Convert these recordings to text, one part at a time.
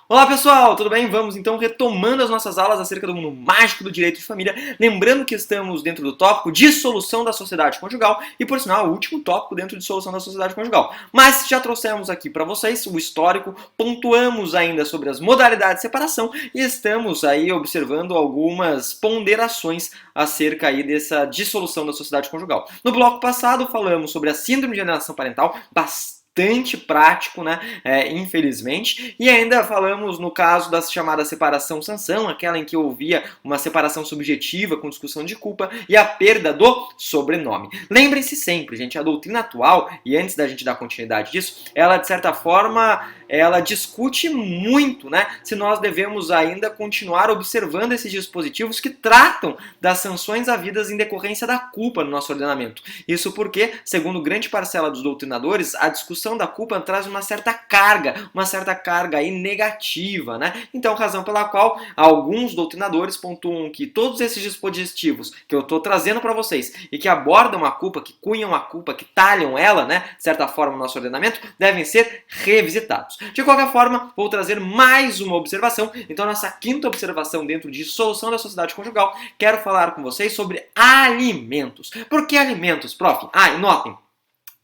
Olá pessoal, tudo bem? Vamos então retomando as nossas aulas acerca do mundo mágico do direito de família, lembrando que estamos dentro do tópico dissolução da sociedade conjugal e, por sinal, o último tópico dentro de dissolução da sociedade conjugal. Mas já trouxemos aqui para vocês o histórico, pontuamos ainda sobre as modalidades de separação e estamos aí observando algumas ponderações acerca aí dessa dissolução da sociedade conjugal. No bloco passado falamos sobre a síndrome de alienação parental, bastante prático, né? Infelizmente. E ainda falamos no caso da chamada separação sanção, aquela em que havia uma separação subjetiva com discussão de culpa e a perda do sobrenome. Lembrem-se sempre, gente, a doutrina atual, e antes da gente dar continuidade disso, ela de certa forma ela discute muito, né, se nós devemos ainda continuar observando esses dispositivos que tratam das sanções havidas em decorrência da culpa no nosso ordenamento. Isso porque, segundo grande parcela dos doutrinadores, a discussão da culpa traz uma certa carga aí negativa, né? Então, razão pela qual alguns doutrinadores pontuam que todos esses dispositivos que eu estou trazendo para vocês e que abordam a culpa, que cunham a culpa, que talham ela, né, de certa forma no nosso ordenamento, devem ser revisitados. De qualquer forma, vou trazer mais uma observação. Então, nossa quinta observação dentro de dissolução da sociedade conjugal, quero falar com vocês sobre alimentos. Por que alimentos, prof? E notem,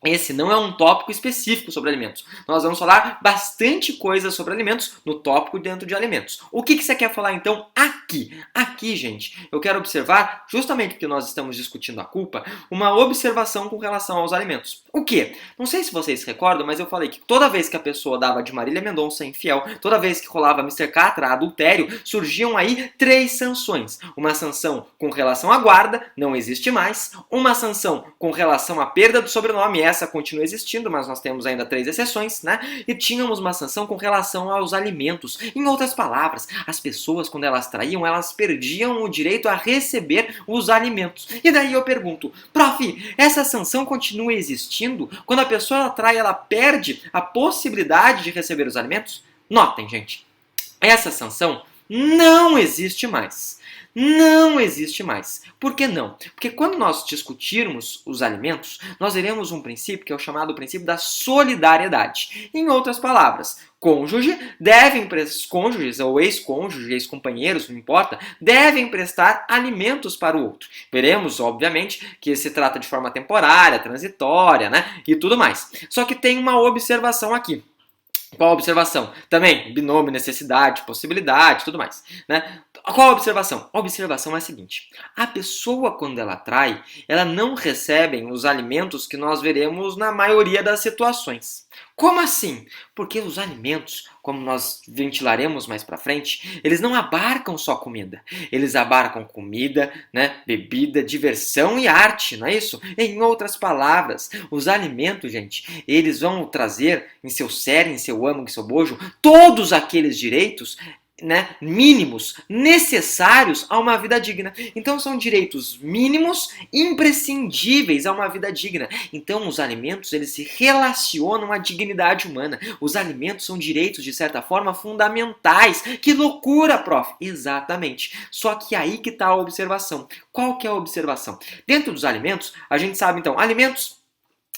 esse não é um tópico específico sobre alimentos. Nós vamos falar bastante coisa sobre alimentos no tópico dentro de alimentos. O que você quer falar então aqui? Aqui, gente, eu quero observar, justamente porque nós estamos discutindo a culpa, uma observação com relação aos alimentos. O quê? Não sei se vocês se recordam, mas eu falei que toda vez que a pessoa dava de Marília Mendonça infiel, toda vez que rolava Mr. Catra, adultério, surgiam aí 3 sanções. Uma sanção com relação à guarda, não existe mais. Uma sanção com relação à perda do sobrenome, essa continua existindo, mas nós temos ainda 3 exceções, né? E tínhamos uma sanção com relação aos alimentos. Em outras palavras, as pessoas, quando elas traíam, elas perdiam o direito a receber os alimentos. E daí eu pergunto, prof, essa sanção continua existindo? Quando a pessoa trai, ela perde a possibilidade de receber os alimentos? Notem, gente, essa sanção não existe mais. Não existe mais. Por que não? Porque quando nós discutirmos os alimentos, nós veremos um princípio que é o chamado princípio da solidariedade. Em outras palavras, cônjuges ou ex-cônjuge, ex-companheiros, não importa, devem prestar alimentos para o outro. Veremos, obviamente, que se trata de forma temporária, transitória, né? E tudo mais. Só que tem uma observação aqui. Qual a observação? Também, binômio, necessidade, possibilidade, tudo mais, né? Qual a observação? A observação é a seguinte: a pessoa, quando ela trai, ela não recebe os alimentos que nós veremos na maioria das situações. Como assim? Porque os alimentos, como nós ventilaremos mais pra frente, eles não abarcam só comida. Eles abarcam comida, né, bebida, diversão e arte, não é isso? Em outras palavras, os alimentos, gente, eles vão trazer em seu cerne, em seu âmago, em seu bojo, todos aqueles direitos, né, mínimos necessários a uma vida digna. Então são direitos mínimos imprescindíveis a uma vida digna. Então os alimentos, eles se relacionam à dignidade humana. Os alimentos são direitos de certa forma fundamentais. Que loucura, prof! Exatamente. Só que aí que está a observação. Qual que é a observação? Dentro dos alimentos, a gente sabe então, alimentos,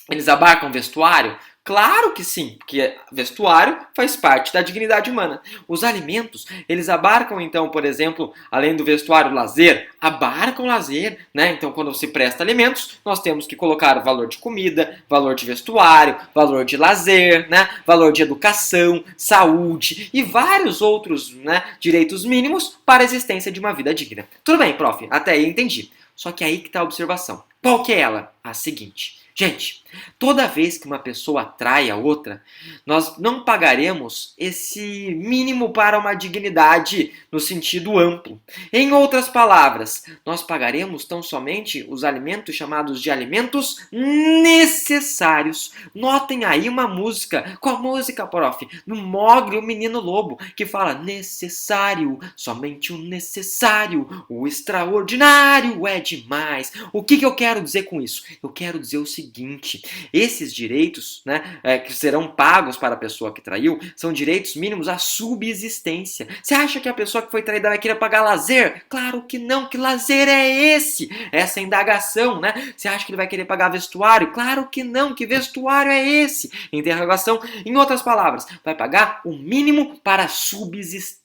eles abarcam vestuário? Claro que sim, porque vestuário faz parte da dignidade humana. Os alimentos, eles abarcam então, por exemplo, além do vestuário, lazer, abarcam lazer, né? Então, quando se presta alimentos, nós temos que colocar valor de comida, valor de vestuário, valor de lazer, né? Valor de educação, saúde e vários outros, né, direitos mínimos para a existência de uma vida digna. Tudo bem, prof, até aí entendi. Só que aí que está a observação. Qual que é ela? A seguinte. Gente, toda vez que uma pessoa atrai a outra, nós não pagaremos esse mínimo para uma dignidade no sentido amplo. Em outras palavras, nós pagaremos tão somente os alimentos chamados de alimentos necessários. Notem aí uma música. Qual música, prof? No Mogli, o Menino Lobo, que fala necessário, somente o necessário, o extraordinário é demais. O que eu quero dizer com isso? Eu quero dizer o seguinte, esses direitos, né, que serão pagos para a pessoa que traiu, são direitos mínimos à subsistência. Você acha que a pessoa que foi traída vai querer pagar lazer? Claro que não, que lazer é esse? Essa indagação, né? Você acha que ele vai querer pagar vestuário? Claro que não, que vestuário é esse? Interrogação. Em outras palavras, vai pagar o mínimo para a subsistência,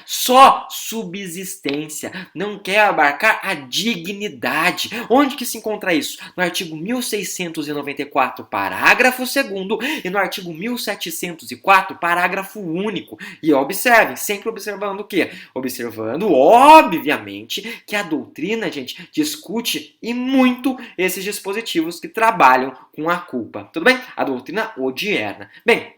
só subsistência, não quer abarcar a dignidade. Onde que se encontra isso? No artigo 1694, parágrafo 2º e no artigo 1704, parágrafo único. E observem, sempre observando o quê? Observando, obviamente, que a doutrina, gente, discute e muito esses dispositivos que trabalham com a culpa. Tudo bem? A doutrina odierna. Bem,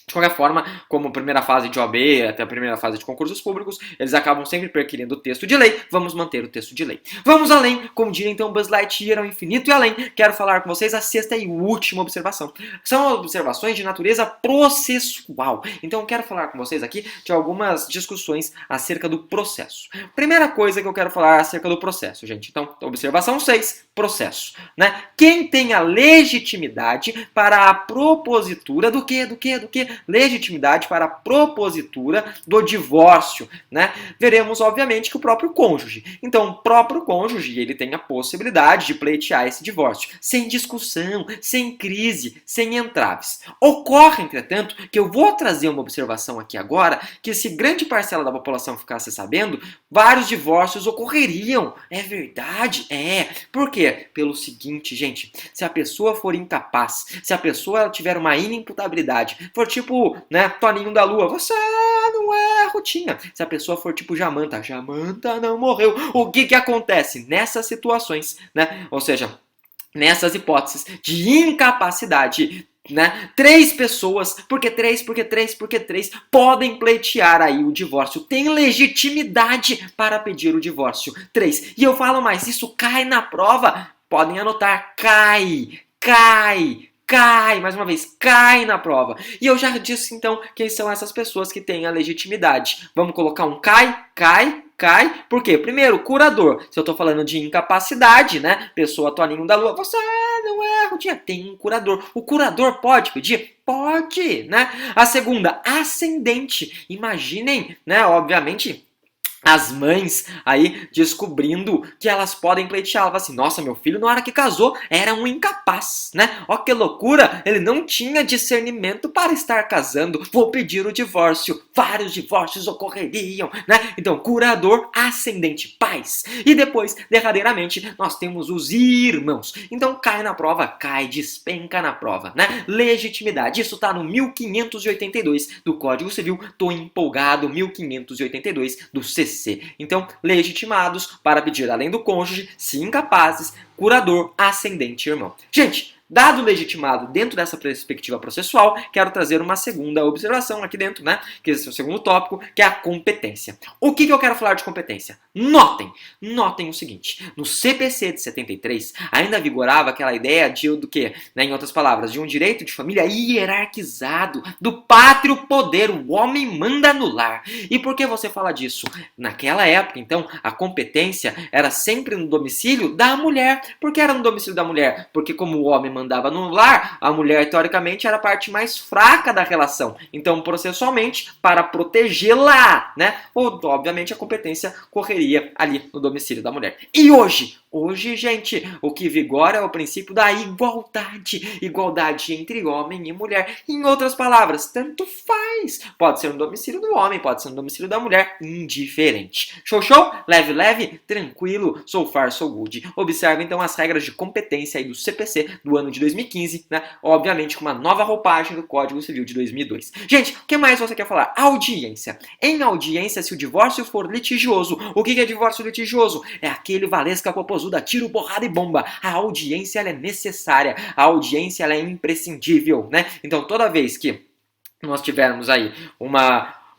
de qualquer forma, como primeira fase de OAB até a primeira fase de concursos públicos, eles acabam sempre perquirindo o texto de lei, vamos manter o texto de lei. Vamos além, como diria então Buzz Lightyear ao infinito e além, quero falar com vocês a sexta e última observação. São observações de natureza processual, então quero falar com vocês aqui de algumas discussões acerca do processo. Primeira coisa que eu quero falar acerca do processo, gente. Então, observação 6, processo, né? Quem tem a legitimidade para a propositura do quê? Legitimidade para a propositura do divórcio, né? Veremos, obviamente, que o próprio cônjuge. Então, o próprio cônjuge, ele tem a possibilidade de pleitear esse divórcio, sem discussão, sem crise, sem entraves. Ocorre, entretanto, que eu vou trazer uma observação aqui agora, que se grande parcela da população ficasse sabendo, vários divórcios ocorreriam. É verdade? É. Por quê? Pelo seguinte, gente, se a pessoa for incapaz, se a pessoa tiver uma inimputabilidade, for tipo, né, Toninho da Lua, você não é rotinha. Se a pessoa for tipo Jamanta não morreu. O que acontece nessas situações, né? Ou seja, nessas hipóteses de incapacidade, né? 3 pessoas, porque três, podem pleitear aí o divórcio. Tem legitimidade para pedir o divórcio. 3. E eu falo mais, isso cai na prova. Podem anotar, cai, mais uma vez, cai na prova. E eu já disse então quem são essas pessoas que têm a legitimidade. Vamos colocar um cai. Por quê? Primeiro, curador. Se eu tô falando de incapacidade, né? Pessoa Toninho da Lua, você não é rotinha. Tem um curador. O curador pode pedir? Pode, né? A segunda, ascendente. Imaginem, né? Obviamente, as mães aí descobrindo que elas podem pleitear. Ela fala assim, nossa, meu filho na hora que casou era um incapaz, né? Ó que loucura, ele não tinha discernimento para estar casando, vou pedir o divórcio. Vários divórcios ocorreriam, né? Então, curador, ascendente, pais. E depois, derradeiramente, nós temos os irmãos. Então, cai na prova, despenca na prova, né? Legitimidade, isso tá no 1582 do Código Civil, tô empolgado, 1582 do CC. Então, legitimados para pedir, além do cônjuge, se incapazes, curador, ascendente e irmão. Gente, dado legitimado dentro dessa perspectiva processual, quero trazer uma segunda observação aqui dentro, né? Que esse é o segundo tópico, que é a competência. O que eu quero falar de competência? Notem o seguinte, no CPC de 73, ainda vigorava aquela ideia do quê? Né, em outras palavras, de um direito de família hierarquizado, do pátrio poder, o homem manda no lar. E por que você fala disso? Naquela época, então, a competência era sempre no domicílio da mulher. Por que era no domicílio da mulher? Porque como o homem mandava no lar, a mulher, teoricamente, era a parte mais fraca da relação. Então, processualmente, para protegê-la, né? Obviamente, a competência correria ali no domicílio da mulher. E hoje, gente, o que vigora é o princípio da igualdade. Igualdade entre homem e mulher. Em outras palavras, tanto faz. Pode ser no domicílio do homem, pode ser no domicílio da mulher, indiferente. Show? Leve? Tranquilo? So far, so good. Observe, então, as regras de competência aí do CPC do ano de 2015, né? Obviamente, com uma nova roupagem do Código Civil de 2002. Gente, o que mais você quer falar? Audiência. Em audiência, se o divórcio for litigioso, o que é divórcio litigioso? É aquele valesca popozuda, tiro, porrada e bomba. A audiência ela é necessária, a audiência ela é imprescindível, né? Então toda vez que nós tivermos aí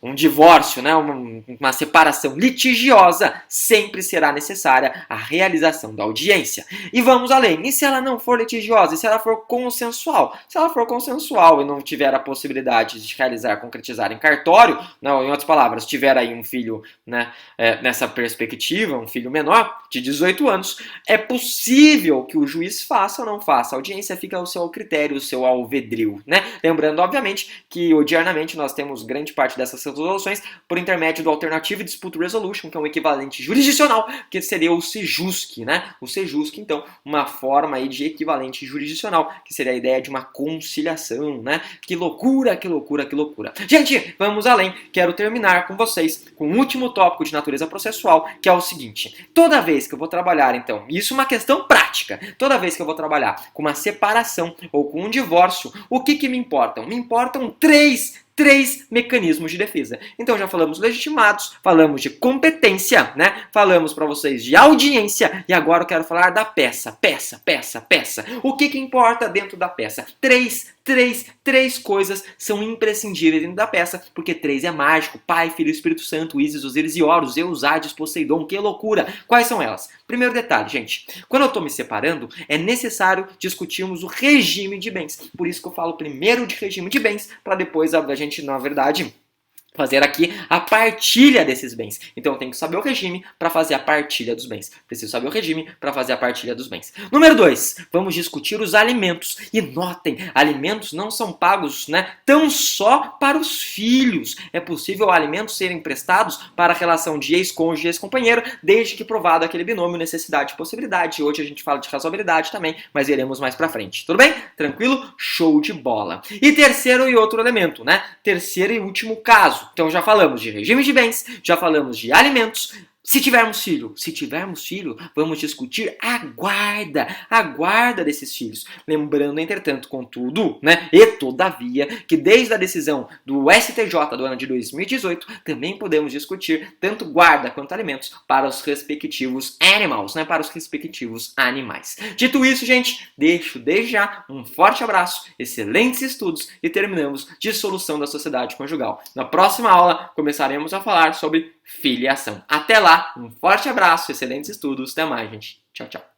um divórcio, né, uma separação litigiosa, sempre será necessária a realização da audiência. E vamos além, e se ela não for litigiosa, e se ela for consensual? Se ela for consensual e não tiver a possibilidade de realizar, concretizar em cartório, não, em outras palavras, tiver aí um filho, né, nessa perspectiva, um filho menor, de 18 anos, é possível que o juiz faça ou não faça. A audiência fica ao seu critério, ao seu alvedrio, né? Lembrando, obviamente, que odiernamente nós temos grande parte dessas resoluções por intermédio do Alternative Dispute Resolution, que é um equivalente jurisdicional, que seria o SEJUSC, né? O SEJUSC, então, uma forma aí de equivalente jurisdicional, que seria a ideia de uma conciliação, né? Que loucura, que loucura, que loucura. Gente, vamos além. Quero terminar com vocês com um último tópico de natureza processual, que é o seguinte. Toda vez que eu vou trabalhar, então, isso é uma questão prática, toda vez que eu vou trabalhar com uma separação ou com um divórcio, o que me importam? Me importam três mecanismos de defesa. Então já falamos legitimados, falamos de competência, né? Falamos para vocês de audiência e agora eu quero falar da peça. O que importa dentro da peça? Três coisas são imprescindíveis dentro da peça, porque 3 é mágico: Pai, Filho e Espírito Santo, Ísis, Osíris e Horus, Zeus, Hades, Poseidon, que loucura! Quais são elas? Primeiro detalhe, gente, quando eu estou me separando, é necessário discutirmos o regime de bens. Por isso que eu falo primeiro de regime de bens, para depois a gente, na verdade, fazer aqui a partilha desses bens. Então eu tenho que saber o regime para fazer a partilha dos bens. Preciso saber o regime para fazer a partilha dos bens. Número 2, vamos discutir os alimentos. E notem, alimentos não são pagos, né, tão só para os filhos. É possível alimentos serem emprestados para a relação de ex-cônjuge e ex-companheiro, desde que provado aquele binômio necessidade e possibilidade. Hoje a gente fala de razoabilidade também, mas veremos mais pra frente. Tudo bem? Tranquilo? Show de bola. E terceiro e outro elemento, né? Terceiro e último caso. Então já falamos de regime de bens, já falamos de alimentos. Se tivermos filho, vamos discutir a guarda desses filhos. Lembrando, entretanto, contudo, né, e todavia, que desde a decisão do STJ do ano de 2018, também podemos discutir tanto guarda quanto alimentos para os respectivos animals, né, para os respectivos animais. Dito isso, gente, deixo desde já um forte abraço, excelentes estudos e terminamos dissolução da sociedade conjugal. Na próxima aula, começaremos a falar sobre filiação. Até lá, um forte abraço, excelentes estudos, até mais, gente. Tchau, tchau.